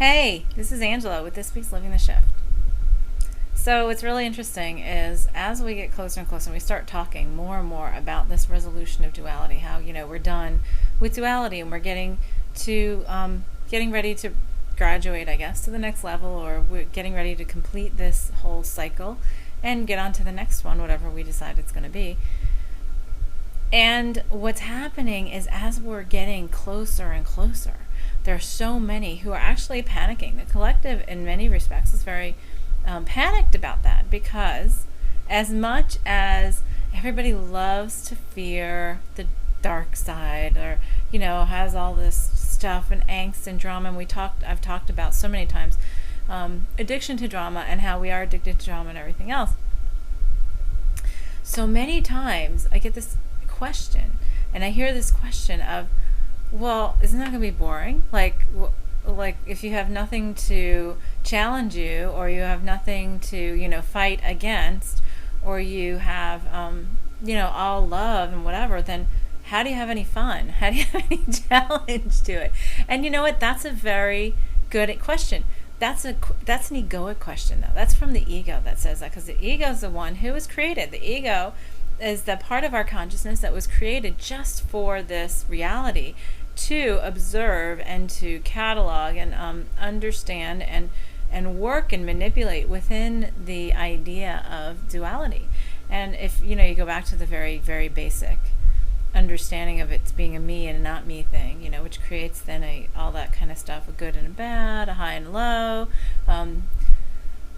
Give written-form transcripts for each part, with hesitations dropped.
Hey, this is Angela with this week's Living the Shift. So, what's really interesting is as we get closer and closer, we start talking more and more about this resolution of duality. How we're done with duality and we're getting ready to graduate, I guess, to the next level, or we're getting ready to complete this whole cycle and get on to the next one, whatever we decide it's going to be. And what's happening is as we're getting closer and closer, there are so many who are actually panicking. The collective, in many respects, is very panicked about that because, as much as everybody loves to fear the dark side, or has all this stuff and angst and drama, and I've talked about so many times addiction to drama and how we are addicted to drama and everything else. So many times I get this question, and I hear this question of, well, isn't that going to be boring? Like if you have nothing to challenge you, or you have nothing to, fight against, or you have, all love and whatever, then how do you have any fun? How do you have any challenge to it? And you know what? That's a very good question. That's an egoic question, though. That's from the ego that says that, because the ego is the one who was created. The ego is the part of our consciousness that was created just for this reality, to observe and to catalog and understand and work and manipulate within the idea of duality. And if you go back to the very, very basic understanding of it being a me and a not me thing, which creates then all that kind of stuff, a good and a bad, a high and a low,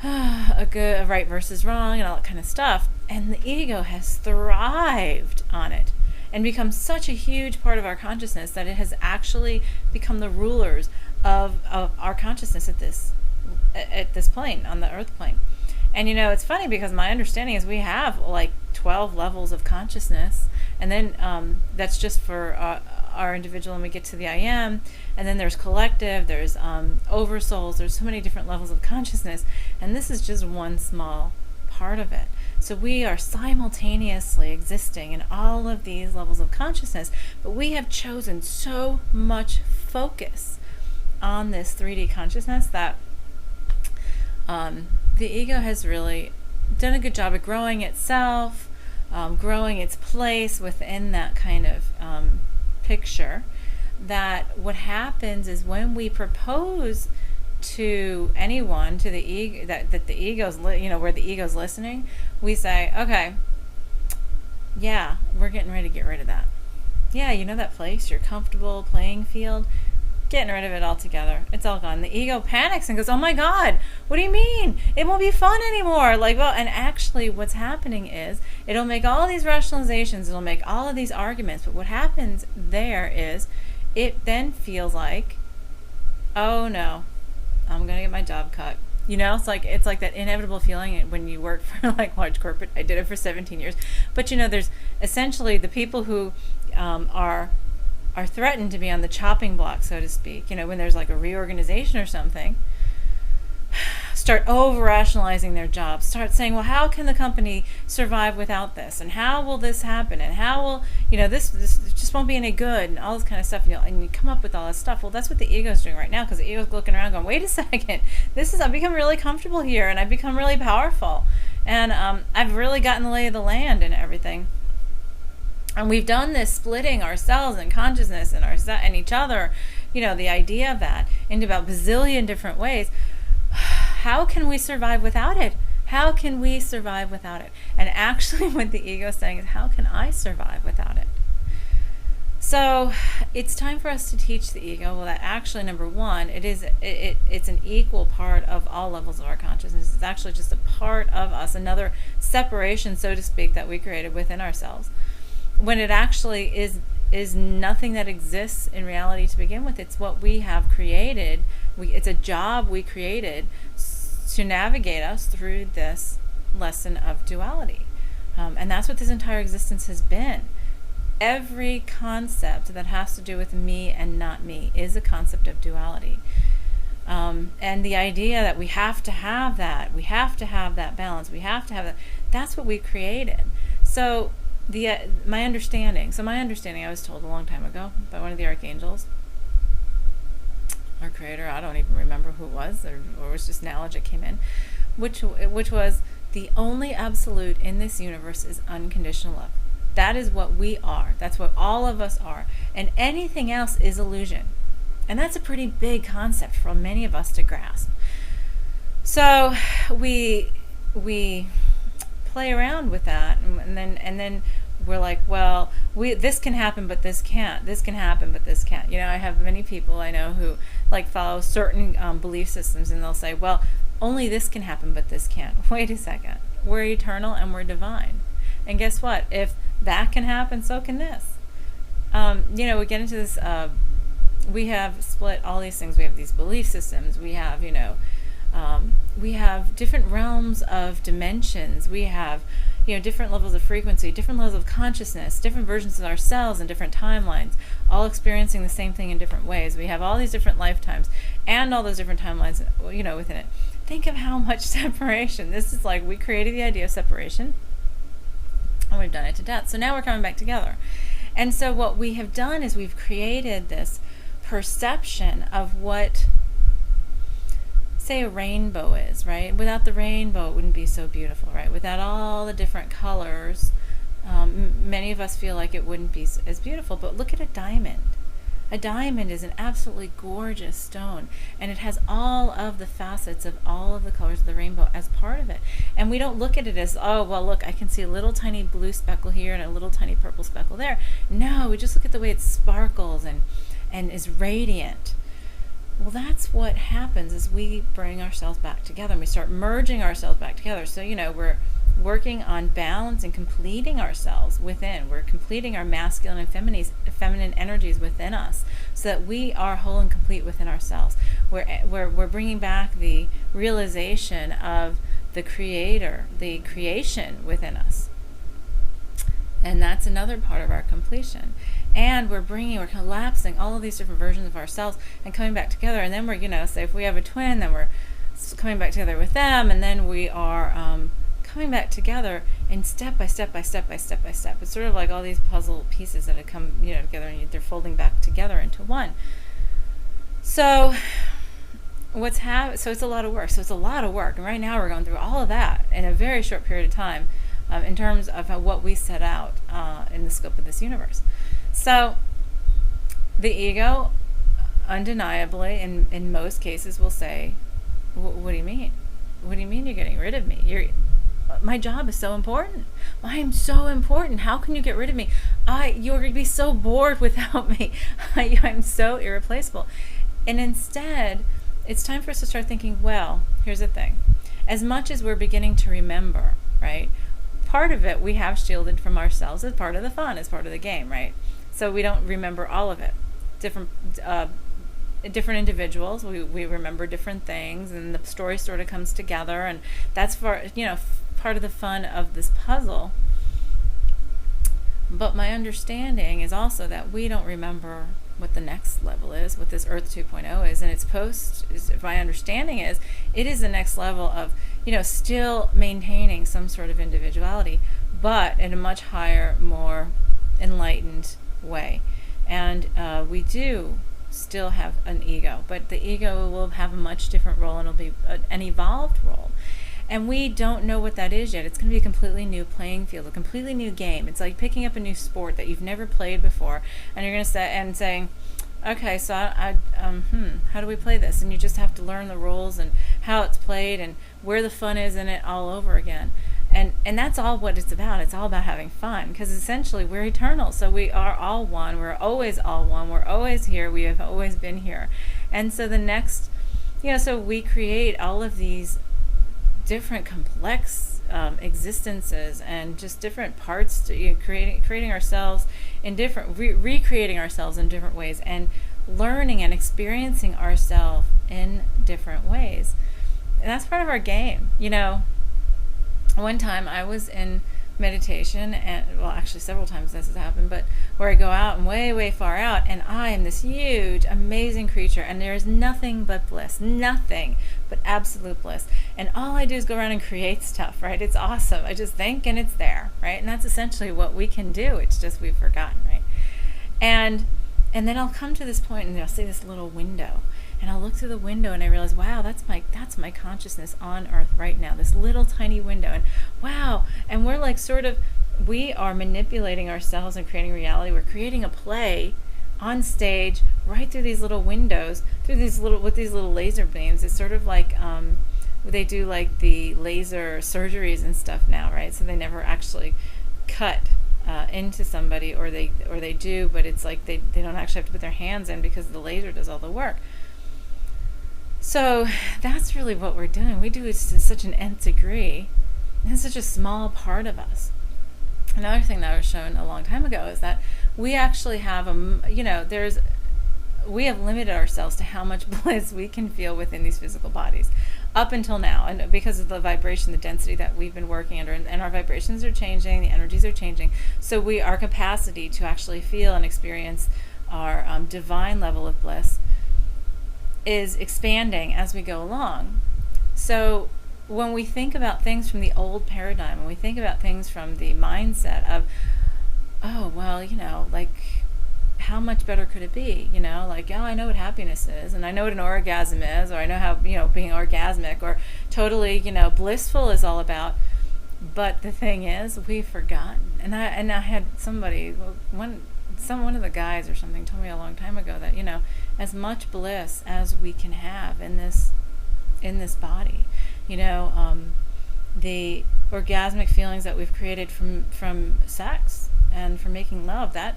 a right versus wrong, and all that kind of stuff. And the ego has thrived on it and become such a huge part of our consciousness that it has actually become the rulers of our consciousness at this plane, on the earth plane. And it's funny because my understanding is we have like 12 levels of consciousness, and then that's just for our individual, and we get to the I am, and then there's collective, there's oversouls, there's so many different levels of consciousness, and this is just one small part of it. So we are simultaneously existing in all of these levels of consciousness, but we have chosen so much focus on this 3D consciousness that the ego has really done a good job of growing itself, growing its place within that kind of picture. That what happens is when we propose to anyone, to the ego, that the ego's where the ego's listening, we say, okay, yeah, we're getting ready to get rid of that. Yeah, that place, your comfortable playing field, getting rid of it altogether. It's all gone. The ego panics and goes, oh my God, what do you mean? It won't be fun anymore. And actually what's happening is it'll make all these rationalizations, it'll make all of these arguments, but what happens there is it then feels like, oh no, I'm going to get my job cut. It's like that inevitable feeling when you work for large corporate. I did it for 17 years. But there's essentially the people who are threatened to be on the chopping block, so to speak. When there's like a reorganization or something, start over-rationalizing their jobs, start saying, well, how can the company survive without this? And how will this happen? And how will, this just won't be any good, and all this kind of stuff. And you come up with all this stuff. Well, that's what the ego's doing right now, because the ego's looking around going, wait a second, I've become really comfortable here, and I've become really powerful. And I've really gotten the lay of the land and everything. And we've done this splitting ourselves and consciousness and each other, the idea of that, into about bazillion different ways. How can we survive without it? How can we survive without it? And actually what the ego is saying is, how can I survive without it? So it's time for us to teach the ego, well, that actually, number one, it's an equal part of all levels of our consciousness. It's actually just a part of us, another separation, so to speak, that we created within ourselves. When it actually is nothing that exists in reality to begin with. It's what we have created. It's a job we created to navigate us through this lesson of duality. And that's what this entire existence has been. Every concept that has to do with me and not me is a concept of duality. And the idea that we have to have that balance, that's what we created. So my understanding, I was told a long time ago by one of the archangels, our creator, I don't even remember who it was, or it was just knowledge that came in, which was the only absolute in this universe is unconditional love. That is what we are. That's what all of us are. And anything else is illusion. And that's a pretty big concept for many of us to grasp. So we play around with that, and then we're like, well, this can happen, but this can't. This can happen, but this can't. I have many people I know who like follow certain belief systems, and they'll say, well, only this can happen, but this can't. Wait a second. We're eternal and we're divine. And guess what? If that can happen, so can this. We get into this, we have split all these things. We have these belief systems. We have, we have different realms of dimensions. We have, different levels of frequency, different levels of consciousness, different versions of ourselves and different timelines, all experiencing the same thing in different ways. We have all these different lifetimes and all those different timelines, within it. Think of how much separation. This is like we created the idea of separation, and we've done it to death. So now we're coming back together. And so what we have done is we've created this perception of what, say, a rainbow is, right? Without the rainbow, it wouldn't be so beautiful, right? Without all the different colors, many of us feel like it wouldn't be as beautiful. But look at a diamond. A diamond is an absolutely gorgeous stone, and it has all of the facets of all of the colors of the rainbow as part of it. And we don't look at it as, oh, well, look, I can see a little tiny blue speckle here and a little tiny purple speckle there. No, we just look at the way it sparkles and is radiant. Well, that's what happens as we bring ourselves back together, and we start merging ourselves back together. So, we're working on balance and completing ourselves within. We're completing our masculine and feminine energies within us, so that we are whole and complete within ourselves. We're bringing back the realization of the creator, the creation within us. And that's another part of our completion. And we're collapsing all of these different versions of ourselves and coming back together. And then we're, say if we have a twin, then we're coming back together with them. And then we are coming back together in step by step by step by step by step. It's sort of like all these puzzle pieces that have come, together, and they're folding back together into one. So so it's a lot of work. And right now we're going through all of that in a very short period of time, in terms of what we set out in the scope of this universe. So the ego, undeniably, in most cases, will say, what do you mean? What do you mean you're getting rid of me? My job is so important. I am so important. How can you get rid of me? You're going to be so bored without me. I'm so irreplaceable. And instead, it's time for us to start thinking, well, here's the thing. As much as we're beginning to remember, right, part of it we have shielded from ourselves as part of the fun, as part of the game, right? So we don't remember all of it. Different individuals, we remember different things, and the story sort of comes together, and that's part of the fun of this puzzle. But my understanding is also that we don't remember what the next level is, what this Earth 2.0 is, and my understanding is it is the next level of, still maintaining some sort of individuality, but in a much higher, more enlightened way. And we do still have an ego, but the ego will have a much different role, and it'll be an evolved role. And we don't know what that is yet. It's going to be a completely new playing field, a completely new game. It's like picking up a new sport that you've never played before, and you're going to saying, okay, so how do we play this? And you just have to learn the rules and how it's played and where the fun is in it all over again. And that's all what it's about. It's all about having fun, because essentially we're eternal. So we are all one. We're always all one. We're always here. We have always been here. And so the next, so we create all of these different complex existences and just different parts to creating ourselves in different, recreating ourselves in different ways, and learning and experiencing ourselves in different ways. And that's part of our game. One time I was in meditation, and actually several times this has happened, but where I go out and way, way far out, and I am this huge, amazing creature, and there is nothing but bliss, nothing but absolute bliss. And all I do is go around and create stuff, right? It's awesome. I just think, and it's there, right? And that's essentially what we can do. It's just we've forgotten, right? And then I'll come to this point, and I'll see this little window, and I'll look through the window and I realize, wow, that's my consciousness on earth right now, this little tiny window. And wow, and we're like we are manipulating ourselves and creating reality. We're creating a play on stage right through these little windows, with these little laser beams. It's sort of like they do like the laser surgeries and stuff now, right? So they never actually cut into somebody, or they do, but it's like they don't actually have to put their hands in because the laser does all the work. So that's really what we're doing. We do it to such an nth degree, and it's such a small part of us. Another thing that was shown a long time ago is that we actually have we have limited ourselves to how much bliss we can feel within these physical bodies up until now, and because of the vibration, the density that we've been working under, and our vibrations are changing, the energies are changing, so our capacity to actually feel and experience our divine level of bliss is expanding as we go along. So when we think about things from the old paradigm, when we think about things from the mindset of, oh, well, like, how much better could it be? Like, oh, I know what happiness is, and I know what an orgasm is, or I know how, being orgasmic or totally, blissful is all about. But the thing is, we've forgotten. And I had somebody, one of the guys or something told me a long time ago that, as much bliss as we can have in this body, the orgasmic feelings that we've created from sex and from making love, that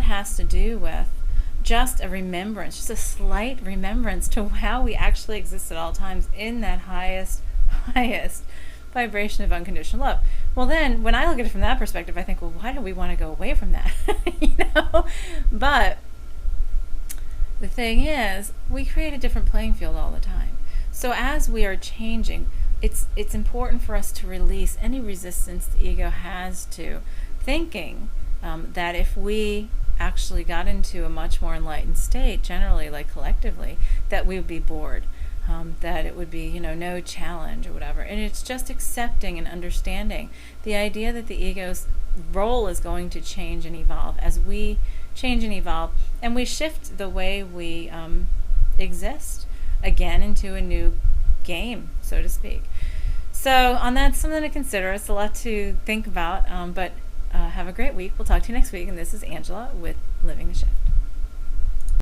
has to do with just a remembrance, just a slight remembrance to how we actually exist at all times in that highest vibration of unconditional love. Well, then when I look at it from that perspective, I think, well, why do we want to go away from that? But the thing is, we create a different playing field all the time. So as we are changing, it's important for us to release any resistance the ego has to thinking that if we actually got into a much more enlightened state, generally, like collectively, that we would be bored, that it would be, no challenge or whatever. And it's just accepting and understanding the idea that the ego's role is going to change and evolve as we change and evolve, and we shift the way we exist again into a new game, so to speak. So on that, something to consider. It's a lot to think about, but have a great week. We'll talk to you next week, and this is Angela with Living the Shift.